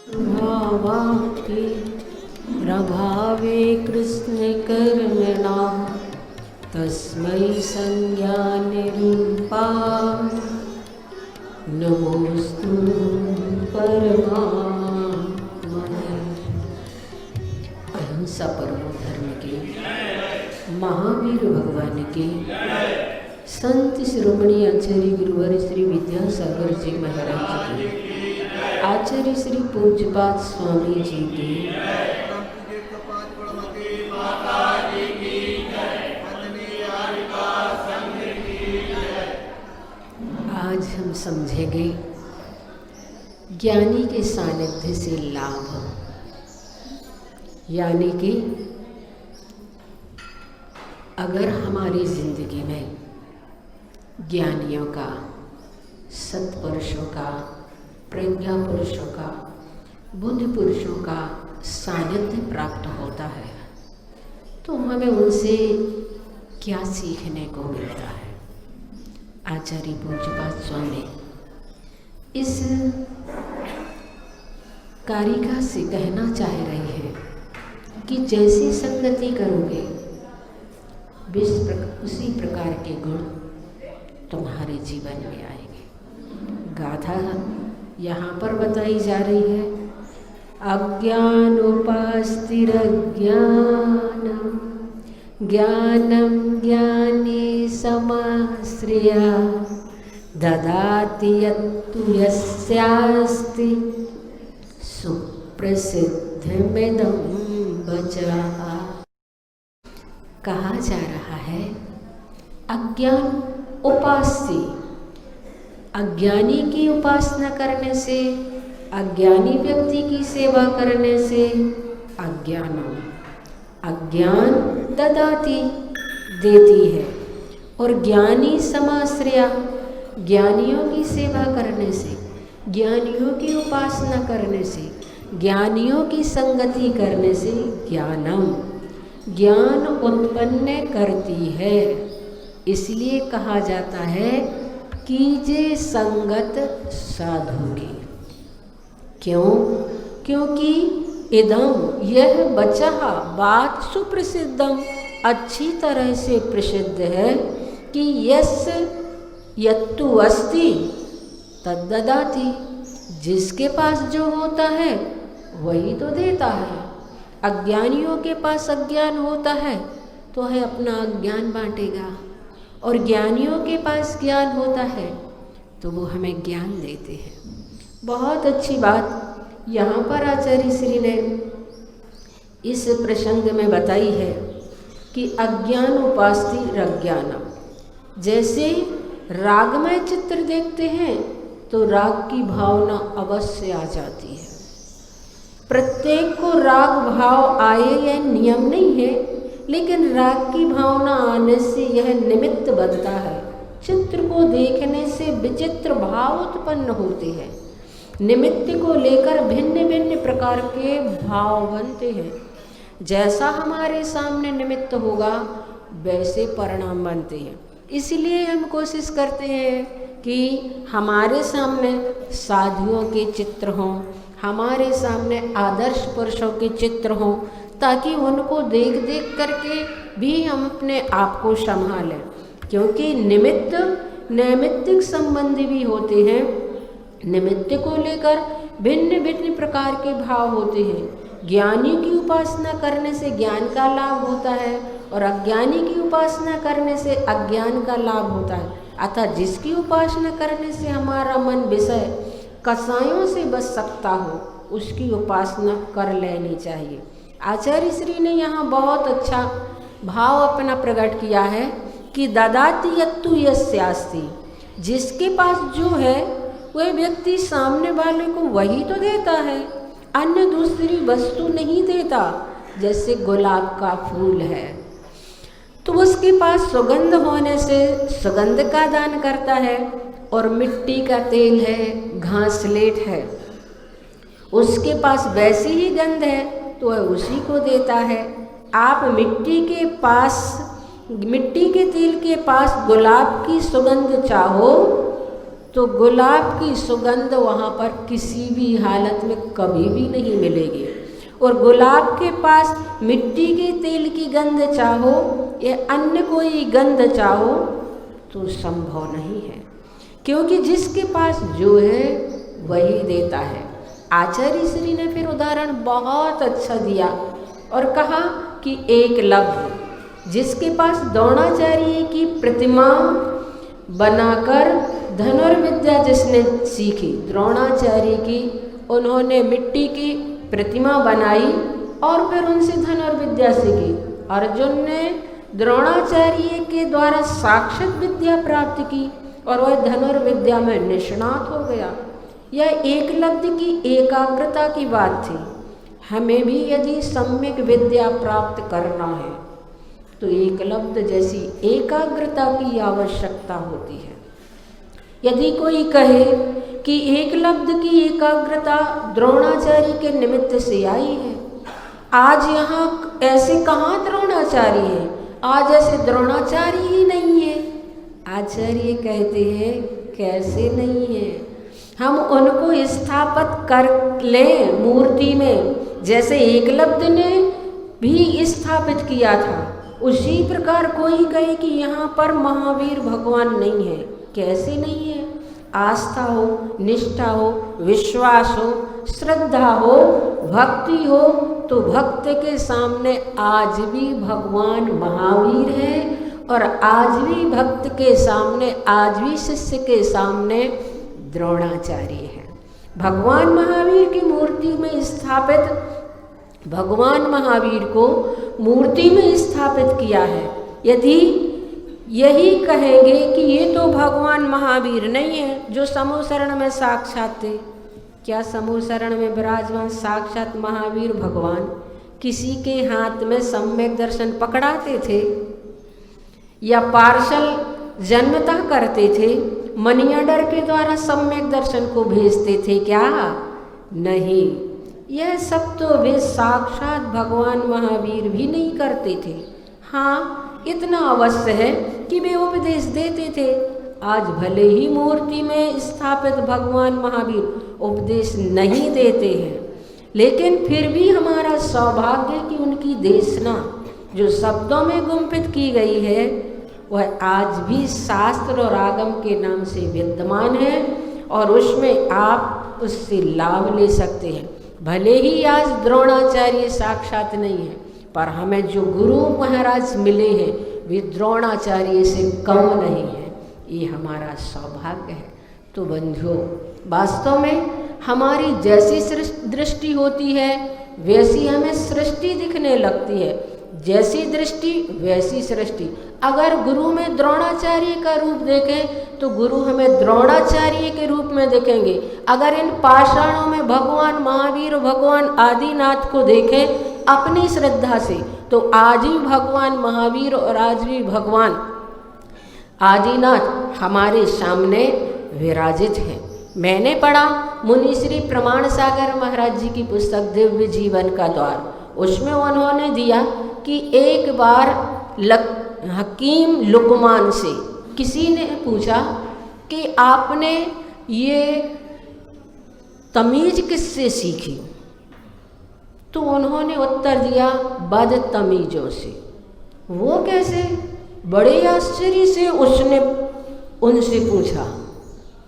भावाप्ति प्रभावे कृष्णकर्मणा तस्मै संज्ञानिरूपाय नमोस्तु परमात्मने। अहिंसा परमो धर्म के महावीर भगवान के संत शिरोमणि आचार्य गुरुवर श्री विद्यासागर जी महाराज जी की, आचार्य श्री पूज्यपाद स्वामी जी की, आज हम समझेंगे ज्ञानी के सानिध्य से लाभ, यानी कि अगर हमारी जिंदगी में ज्ञानियों का, सत्पुरुषों का, प्रज्ञा पुरुषों का, बुद्धि पुरुषों का सानिध्य प्राप्त होता है तो हमें उनसे क्या सीखने को मिलता है। आचार्य पूज्यपाद स्वामी इस कारिका से कहना चाह रहे हैं कि जैसी संगति करोगे उसी प्रकार के गुण तुम्हारे जीवन में आएंगे। गाथा यहाँ पर बताई जा रही है, अज्ञानोपास्तिरज्ञानम् ज्ञानं ज्ञानी समाश्रया ददाति यत्तु यस्यास्ति सुप्रसिद्धमिदं वचः। कहा जा रहा है अज्ञान उपास्य, अज्ञानी की उपासना करने से, अज्ञानी व्यक्ति की सेवा करने से अज्ञान ददाती देती है, और ज्ञानी समाश्रया ज्ञानियों की सेवा करने से, ज्ञानियों की उपासना करने से, ज्ञानियों की संगति करने से ज्ञान उत्पन्न करती है। इसलिए कहा जाता है कीजिए संगत साधु की। क्यों? क्योंकि इदम यह बचा बात सुप्रसिद्धम अच्छी तरह से प्रसिद्ध है कि यस यत्तु अस्ति तद्ददाति, जिसके पास जो होता है वही तो देता है। अज्ञानियों के पास अज्ञान होता है तो है अपना अज्ञान बांटेगा, और ज्ञानियों के पास ज्ञान होता है तो वो हमें ज्ञान देते हैं। बहुत अच्छी बात यहाँ पर आचार्य श्री ने इस प्रसंग में बताई है कि अज्ञान उपास्ति रज्ञानम। जैसे रागमय चित्र देखते हैं तो राग की भावना अवश्य आ जाती है। प्रत्येक को राग भाव आए यह नियम नहीं है, लेकिन राग की भावना आने से यह निमित्त बनता है। चित्र को देखने से विचित्र भाव उत्पन्न होते हैं, निमित्त को लेकर भिन्न भिन्न प्रकार के भाव बनते हैं। जैसा हमारे सामने निमित्त होगा वैसे परिणाम बनते हैं। इसलिए हम कोशिश करते हैं कि हमारे सामने साधुओं के चित्र हों, हमारे सामने आदर्श पुरुषों के चित्र हों, ताकि उनको देख देख करके भी हम अपने आप को संभालें। क्योंकि निमित्त नैमित्तिक संबंधी भी होते हैं, निमित्त को लेकर भिन्न भिन्न प्रकार के भाव होते हैं। ज्ञानी की उपासना करने से ज्ञान का लाभ होता है, और अज्ञानी की उपासना करने से अज्ञान का लाभ होता है। अतः जिसकी उपासना करने से हमारा मन विषय कसायों से बच सकता हो, उसकी उपासना कर लेनी चाहिए। आचार्य श्री ने यहाँ बहुत अच्छा भाव अपना प्रकट किया है कि ददाति यत्तु यस्यास्ति, जिसके पास जो है वह व्यक्ति सामने वाले को वही तो देता है, अन्य दूसरी वस्तु नहीं देता। जैसे गुलाब का फूल है तो उसके पास सुगंध होने से सुगंध का दान करता है, और मिट्टी का तेल है, घासलेट है, उसके पास वैसी ही गंध है तो वह उसी को देता है। आप मिट्टी के तेल के पास गुलाब की सुगंध चाहो तो गुलाब की सुगंध वहाँ पर किसी भी हालत में कभी भी नहीं मिलेगी। और गुलाब के पास मिट्टी के तेल की गंध चाहो या अन्य कोई गंध चाहो तो संभव नहीं है, क्योंकि जिसके पास जो है वही देता है। आचार्य श्री ने फिर उदाहरण बहुत अच्छा दिया और कहा कि एकलव्य जिसके पास द्रोणाचार्य की प्रतिमा बनाकर धनुर्विद्या जिसने सीखी, द्रोणाचार्य की उन्होंने मिट्टी की प्रतिमा बनाई और फिर उनसे धनुर्विद्या सीखी। अर्जुन ने द्रोणाचार्य के द्वारा साक्षात विद्या प्राप्त की और वह धनुर्विद्या में निष्णात हो गया। यह एकलव्य की एकाग्रता की बात थी। हमें भी यदि सम्यक विद्या प्राप्त करना है तो एकलव्य जैसी एकाग्रता की आवश्यकता होती है। यदि कोई कहे कि एकलव्य की एकाग्रता द्रोणाचार्य के निमित्त से आई है, आज यहाँ ऐसे कहाँ द्रोणाचार्य हैं, आज ऐसे द्रोणाचार्य ही नहीं है। आचार्य कहते हैं कैसे नहीं है, हम उनको स्थापित कर लें मूर्ति में, जैसे एकलव्य ने भी स्थापित किया था। उसी प्रकार कोई कहे कि यहाँ पर महावीर भगवान नहीं है, कैसे नहीं है। आस्था हो, निष्ठा हो, विश्वास हो, श्रद्धा हो, भक्ति हो, तो भक्त के सामने आज भी भगवान महावीर है और आज भी भक्त के सामने, आज भी शिष्य के सामने द्रोणाचार्य है। भगवान महावीर की मूर्ति में स्थापित, भगवान महावीर को मूर्ति में स्थापित किया है। यदि यही कहेंगे कि ये तो भगवान महावीर नहीं है जो समूह शरण में साक्षात थे, क्या समूह शरण में विराजमान साक्षात महावीर भगवान किसी के हाथ में सम्यक दर्शन पकड़ाते थे या पार्सल जन्मतः करते थे, मनी ऑर्डर के द्वारा सम्यक दर्शन को भेजते थे क्या? नहीं, यह सब तो वे साक्षात भगवान महावीर भी नहीं करते थे। हाँ, इतना अवश्य है कि वे उपदेश देते थे। आज भले ही मूर्ति में स्थापित भगवान महावीर उपदेश नहीं देते हैं, लेकिन फिर भी हमारा सौभाग्य कि उनकी देशना जो शब्दों में गुम्फित की गई है वह आज भी शास्त्र और आगम के नाम से विद्यमान है और उसमें आप उससे लाभ ले सकते हैं। भले ही आज द्रोणाचार्य साक्षात नहीं है, पर हमें जो गुरु महाराज मिले हैं वे द्रोणाचार्य से कम नहीं है, ये हमारा सौभाग्य है। तो बंधुओं, वास्तव में हमारी जैसी दृष्टि होती है वैसी हमें सृष्टि दिखने लगती है, जैसी दृष्टि वैसी सृष्टि। अगर गुरु में द्रोणाचार्य का रूप देखें तो गुरु हमें द्रोणाचार्य के रूप में देखेंगे। अगर इन पाषाणों में भगवान महावीर और भगवान आदिनाथ को देखें अपनी श्रद्धा से तो आज भी भगवान महावीर और आज भी भगवान आदिनाथ हमारे सामने विराजित हैं। मैंने पढ़ा मुनि श्री प्रमाण सागर महाराज जी की पुस्तक दिव्य जीवन का द्वार, उसमें उन्होंने दिया कि एक बार हकीम लुकमान से किसी ने पूछा कि आपने ये तमीज किससे सीखी, तो उन्होंने उत्तर दिया बदतमीजों से। वो कैसे? बड़े आश्चर्य से उसने उनसे पूछा,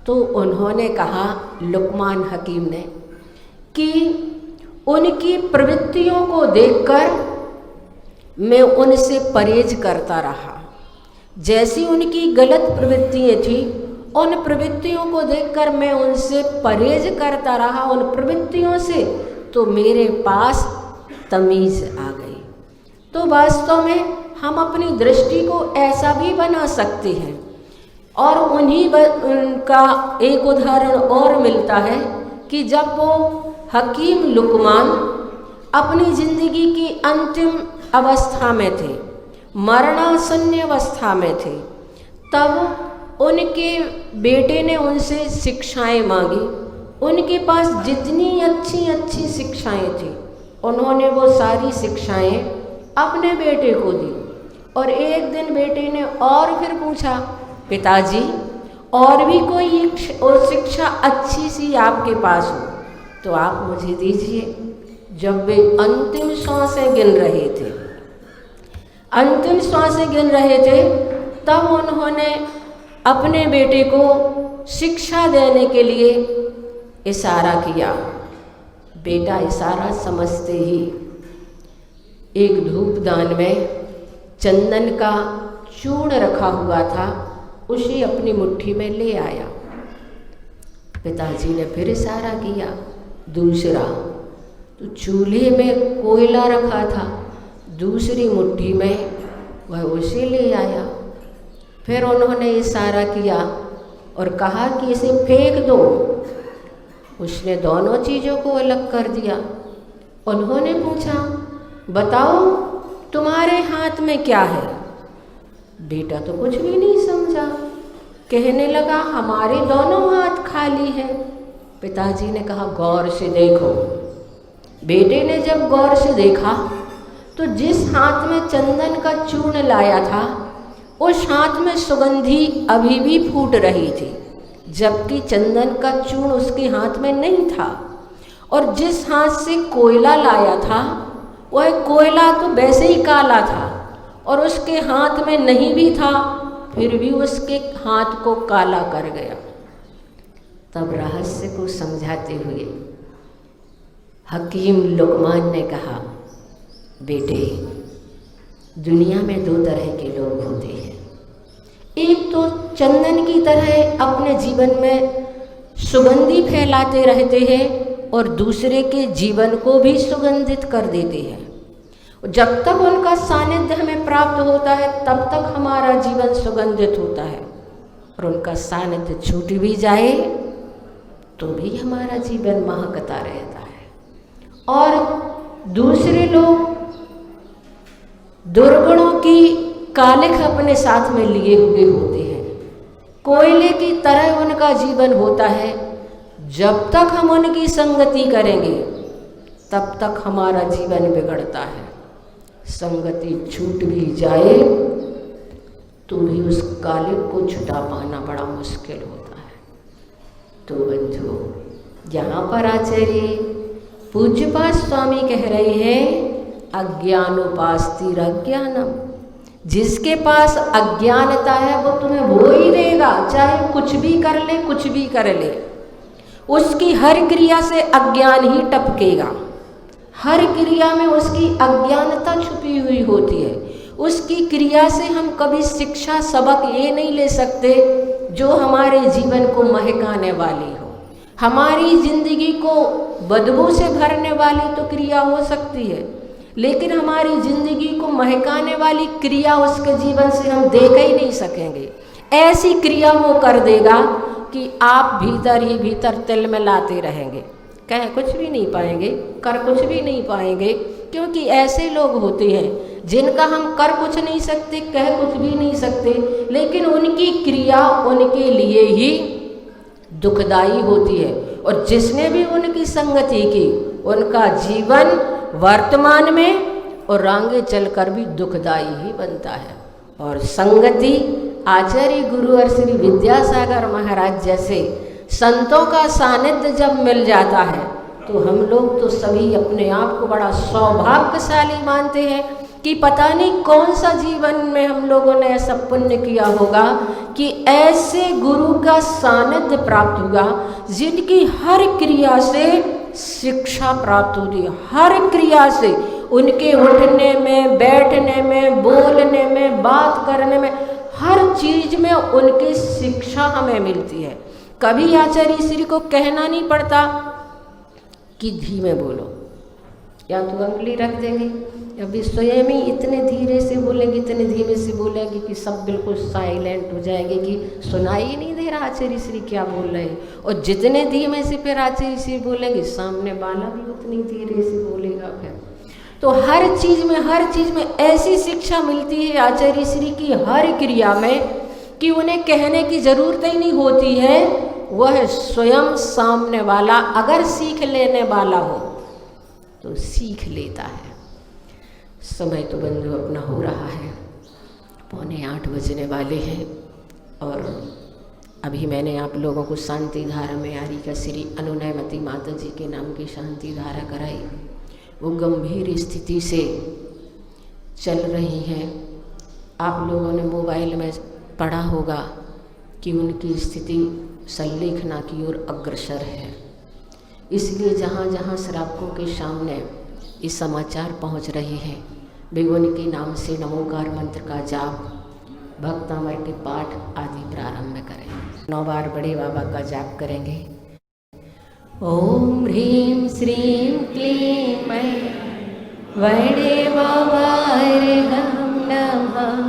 तो उन्होंने कहा लुकमान हकीम ने कि उनकी प्रवृत्तियों को देखकर मैं उनसे परहेज करता रहा। जैसी उनकी गलत प्रवृत्तियाँ थी उन प्रवृत्तियों को देखकर मैं उनसे परहेज करता रहा, उन प्रवृत्तियों से, तो मेरे पास तमीज़ आ गई। तो वास्तव में हम अपनी दृष्टि को ऐसा भी बना सकते हैं। और उन्हीं का एक उदाहरण और मिलता है कि जब वो हकीम लुकमान अपनी ज़िंदगी की अंतिम अवस्था में थे, मरणासन्न अवस्था में थे, तब उनके बेटे ने उनसे शिक्षाएं मांगी। उनके पास जितनी अच्छी अच्छी शिक्षाएं थी उन्होंने वो सारी शिक्षाएं अपने बेटे को दी। और एक दिन बेटे ने और फिर पूछा, पिताजी और भी कोई और शिक्षा अच्छी सी आपके पास हो तो आप मुझे दीजिए। जब वे अंतिम सांसें गिन रहे थे, अंतिम सांसें गिन रहे थे, तब उन्होंने अपने बेटे को शिक्षा देने के लिए इशारा किया। बेटा इशारा समझते ही एक धूपदान में चंदन का चूर्ण रखा हुआ था, उसे अपनी मुट्ठी में ले आया। पिताजी ने फिर इशारा किया, दूसरा, तो चूल्हे में कोयला रखा था, दूसरी मुट्ठी में वह उसे ले आया। फिर उन्होंने इशारा किया और कहा कि इसे फेंक दो। उसने दोनों चीज़ों को अलग कर दिया। उन्होंने पूछा, बताओ तुम्हारे हाथ में क्या है? बेटा तो कुछ भी नहीं समझा, कहने लगा हमारे दोनों हाथ खाली हैं। पिताजी ने कहा गौर से देखो। बेटे ने जब गौर से देखा तो जिस हाथ में चंदन का चूर्ण लाया था उस हाथ में सुगंधी अभी भी फूट रही थी, जबकि चंदन का चूर्ण उसके हाथ में नहीं था। और जिस हाथ से कोयला लाया था वह कोयला तो वैसे ही काला था और उसके हाथ में नहीं भी था, फिर भी उसके हाथ को काला कर गया। तब रहस्य को समझाते हुए हकीम लुकमान ने कहा, बेटे दुनिया में दो तरह के लोग होते हैं। एक तो चंदन की तरह अपने जीवन में सुगंधी फैलाते रहते हैं और दूसरे के जीवन को भी सुगंधित कर देते हैं। जब तक उनका सानिध्य हमें प्राप्त होता है तब तक हमारा जीवन सुगंधित होता है, और उनका सानिध्य छूट भी जाए तो भी हमारा जीवन महकता रहता है। और दूसरे लोग दुर्गुणों की कालिख अपने साथ में लिए हुए होते हैं, कोयले की तरह उनका जीवन होता है। जब तक हम उनकी संगति करेंगे तब तक हमारा जीवन बिगड़ता है। संगति छूट भी जाए तो भी उस कालिख को छुटा पाना बड़ा मुश्किल होता है। तो बंधुओं, यहाँ पर आचार्य पूज्यपाद स्वामी कह रहे हैं, अज्ञानोपास्तिर अज्ञानम। जिसके पास अज्ञानता है वो तुम्हें वो ही देगा, चाहे कुछ भी कर ले, कुछ भी कर ले। उसकी हर क्रिया से अज्ञान ही टपकेगा, हर क्रिया में उसकी अज्ञानता छुपी हुई होती है। उसकी क्रिया से हम कभी शिक्षा सबक ये नहीं ले सकते जो हमारे जीवन को महकाने वाली हो। हमारी जिंदगी को बदबू से भरने वाली तो क्रिया हो सकती है, लेकिन हमारी जिंदगी को महकाने वाली क्रिया उसके जीवन से हम देख ही नहीं सकेंगे। ऐसी क्रिया वो कर देगा कि आप भीतर ही भीतर तिल में लाते रहेंगे, कह कुछ भी नहीं पाएंगे, कर कुछ भी नहीं पाएंगे। क्योंकि ऐसे लोग होते हैं जिनका हम कर कुछ नहीं सकते, कह कुछ भी नहीं सकते, लेकिन उनकी क्रिया उनके लिए ही दुखदाई होती है। और जिसने भी उनकी संगति की उनका जीवन वर्तमान में और आगे चलकर भी दुखदाई ही बनता है। और संगति आचार्य गुरु और श्री विद्यासागर महाराज जैसे संतों का सानिध्य जब मिल जाता है तो हम लोग तो सभी अपने आप को बड़ा सौभाग्यशाली मानते हैं कि पता नहीं कौन सा जीवन में हम लोगों ने ऐसा पुण्य किया होगा कि ऐसे गुरु का सानिध्य प्राप्त हुआ जिनकी हर क्रिया से शिक्षा प्राप्त होती है। हर क्रिया से, उनके उठने में, बैठने में, बोलने में, बात करने में, हर चीज में उनकी शिक्षा हमें मिलती है। कभी आचार्य श्री को कहना नहीं पड़ता कि धीमे बोलो, या तो अंगुली रख देंगे, या भी स्वयं ही इतने धीरे से बोलेंगे, इतने धीमे से बोलेंगे कि सब बिल्कुल साइलेंट हो जाएंगे कि सुनाई ही नहीं दे रहा आचार्य श्री क्या बोल रहे हैं। और जितने धीमे से फिर आचार्य श्री बोलेंगे, सामने वाला भी उतनी धीरे से बोलेगा। फिर तो हर चीज़ में ऐसी शिक्षा मिलती है आचार्य श्री की हर क्रिया में कि उन्हें कहने की ज़रूरत ही नहीं होती है। वह स्वयं सामने वाला अगर सीख लेने वाला हो तो सीख लेता है। समय तो बंधु अपना हो रहा है, 7:45 बजने वाले हैं और अभी मैंने आप लोगों को शांति धारा में आरी का श्री अनुनयमती माता जी के नाम की शांति धारा कराई। वो गंभीर स्थिति से चल रही हैं। आप लोगों ने मोबाइल में पढ़ा होगा कि उनकी स्थिति संलेखना की ओर अग्रसर है। इसलिए जहाँ जहाँ श्रावकों के सामने ये समाचार पहुँच रहे हैं, वे उनके नाम से नमोकार मंत्र का जाप, भक्तामर के पाठ आदि प्रारंभ करें। 9 बार बड़े बाबा का जाप करेंगे। ओम ह्रीं श्रीं क्लीं मैं बड़े बाबा नमः।